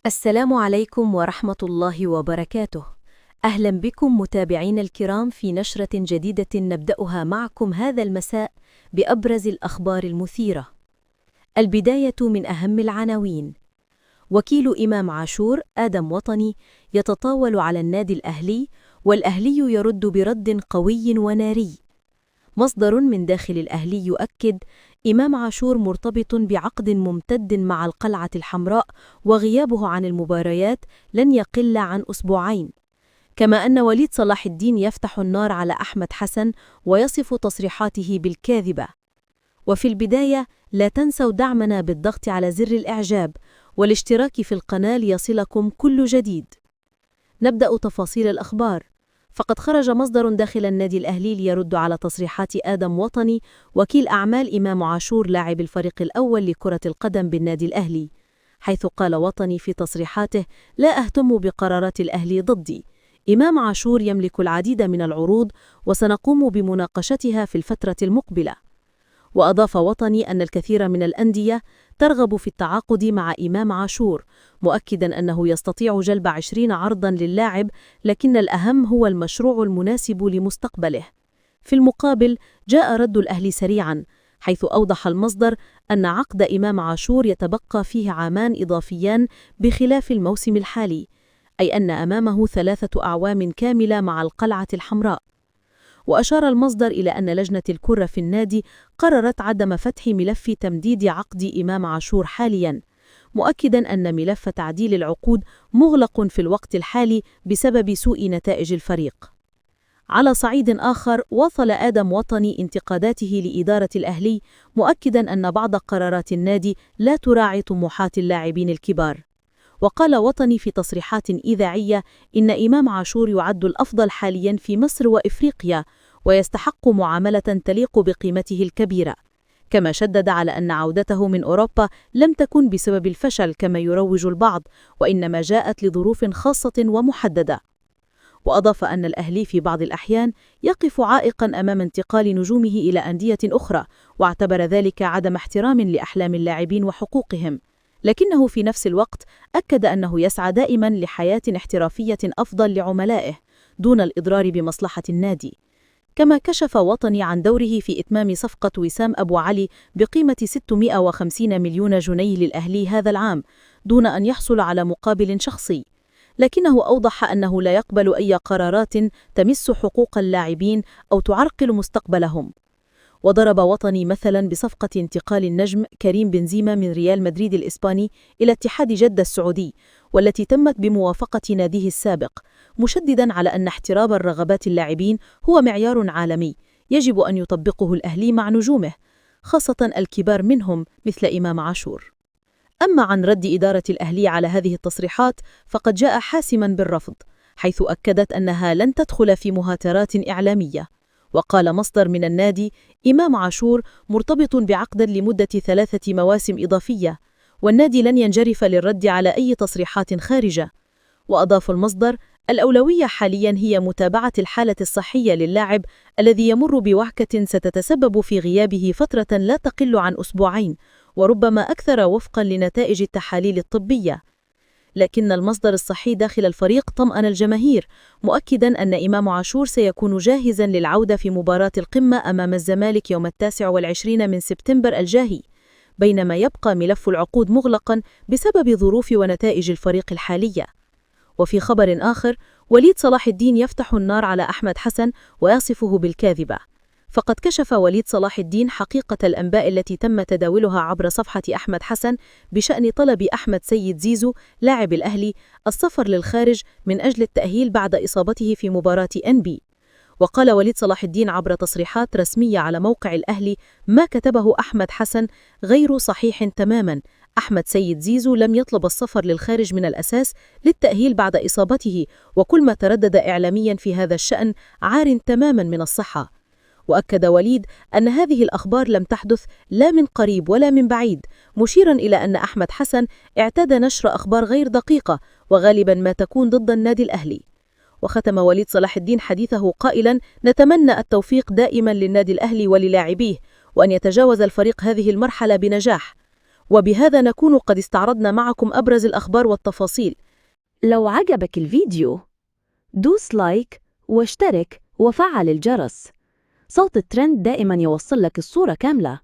السلام عليكم ورحمة الله وبركاته. أهلا بكم متابعين الكرام في نشرة جديدة نبدأها معكم هذا المساء بأبرز الأخبار المثيرة. البداية من أهم العناوين. وكيل إمام عاشور آدم وطني يتطاول على النادي الأهلي، والأهلي يرد برد قوي وناري. مصدر من داخل الأهلي يؤكد: إمام عاشور مرتبط بعقد ممتد مع القلعة الحمراء، وغيابه عن المباريات لن يقل عن أسبوعين. كما أن وليد صلاح الدين يفتح النار على أحمد حسن ويصف تصريحاته بالكاذبة. وفي البداية لا تنسوا دعمنا بالضغط على زر الإعجاب والاشتراك في القناة ليصلكم كل جديد. نبدأ تفاصيل الأخبار. فقد خرج مصدر داخل النادي الأهلي ليرد على تصريحات آدم وطني وكيل أعمال إمام عاشور لاعب الفريق الأول لكرة القدم بالنادي الأهلي، حيث قال وطني في تصريحاته: لا أهتم بقرارات الأهلي ضدي. إمام عاشور يملك العديد من العروض وسنقوم بمناقشتها في الفترة المقبلة. وأضاف وطني أن الكثير من الأندية ترغب في التعاقد مع إمام عاشور، مؤكدا أنه يستطيع جلب 20 عرضا للاعب، لكن الأهم هو المشروع المناسب لمستقبله. في المقابل جاء رد الأهلي سريعا، حيث أوضح المصدر أن عقد إمام عاشور يتبقى فيه عامان إضافيان بخلاف الموسم الحالي، أي أن أمامه 3 أعوام كاملة مع القلعة الحمراء. وأشار المصدر إلى أن لجنة الكرة في النادي قررت عدم فتح ملف تمديد عقد إمام عاشور حالياً، مؤكداً أن ملف تعديل العقود مغلق في الوقت الحالي بسبب سوء نتائج الفريق. على صعيد آخر، واصل آدم وطني انتقاداته لإدارة الأهلي، مؤكداً أن بعض قرارات النادي لا تراعي طموحات اللاعبين الكبار. وقال وطني في تصريحات إذاعية إن إمام عاشور يعد الأفضل حالياً في مصر وإفريقيا، ويستحق معاملة تليق بقيمته الكبيرة. كما شدد على أن عودته من أوروبا لم تكن بسبب الفشل كما يروج البعض، وإنما جاءت لظروف خاصة ومحددة. وأضاف أن الأهلي في بعض الأحيان يقف عائقاً أمام انتقال نجومه إلى أندية أخرى، واعتبر ذلك عدم احترام لأحلام اللاعبين وحقوقهم. لكنه في نفس الوقت أكد أنه يسعى دائماً لحياة احترافية أفضل لعملائه دون الإضرار بمصلحة النادي. كما كشف وطني عن دوره في إتمام صفقة وسام أبو علي بقيمة 650 مليون جنيه للأهلي هذا العام دون أن يحصل على مقابل شخصي، لكنه أوضح أنه لا يقبل أي قرارات تمس حقوق اللاعبين أو تعرقل مستقبلهم. وضرب وطني مثلا بصفقة انتقال النجم كريم بنزيما من ريال مدريد الإسباني إلى اتحاد جدة السعودي، والتي تمت بموافقة ناديه السابق، مشددا على أن احترام الرغبات اللاعبين هو معيار عالمي يجب أن يطبقه الأهلي مع نجومه، خاصة الكبار منهم مثل إمام عاشور. أما عن رد إدارة الأهلي على هذه التصريحات فقد جاء حاسما بالرفض، حيث أكدت أنها لن تدخل في مهاترات إعلامية. وقال مصدر من النادي: إمام عاشور مرتبط بعقد لمدة 3 مواسم إضافية، والنادي لن ينجرف للرد على أي تصريحات خارجة. وأضاف المصدر: الأولوية حاليا هي متابعة الحالة الصحية للاعب الذي يمر بوعكة ستتسبب في غيابه فترة لا تقل عن أسبوعين، وربما أكثر وفقا لنتائج التحاليل الطبية. لكن المصدر الصحي داخل الفريق طمأن الجماهير، مؤكدا أن إمام عاشور سيكون جاهزا للعودة في مباراة القمة أمام الزمالك يوم 29 من سبتمبر الجاري، بينما يبقى ملف العقود مغلقا بسبب ظروف ونتائج الفريق الحالية. وفي خبر آخر، وليد صلاح الدين يفتح النار على أحمد حسن ويصفه بالكاذبة. فقد كشف وليد صلاح الدين حقيقة الأنباء التي تم تداولها عبر صفحة أحمد حسن بشأن طلب أحمد سيد زيزو لاعب الأهلي السفر للخارج من أجل التأهيل بعد إصابته في مباراة أنبي. وقال وليد صلاح الدين عبر تصريحات رسمية على موقع الأهلي: ما كتبه أحمد حسن غير صحيح تماما. أحمد سيد زيزو لم يطلب السفر للخارج من الأساس للتأهيل بعد إصابته، وكل ما تردد إعلاميا في هذا الشأن عار تماما من الصحة. وأكد وليد أن هذه الأخبار لم تحدث لا من قريب ولا من بعيد، مشيرا إلى أن أحمد حسن اعتاد نشر أخبار غير دقيقة وغالبا ما تكون ضد النادي الأهلي. وختم وليد صلاح الدين حديثه قائلا: نتمنى التوفيق دائما للنادي الأهلي وللاعبيه، وأن يتجاوز الفريق هذه المرحلة بنجاح. وبهذا نكون قد استعرضنا معكم أبرز الأخبار والتفاصيل. لو عجبك الفيديو دوس لايك واشترك وفعل الجرس. صوت الترند دائما يوصل لك الصورة كاملة.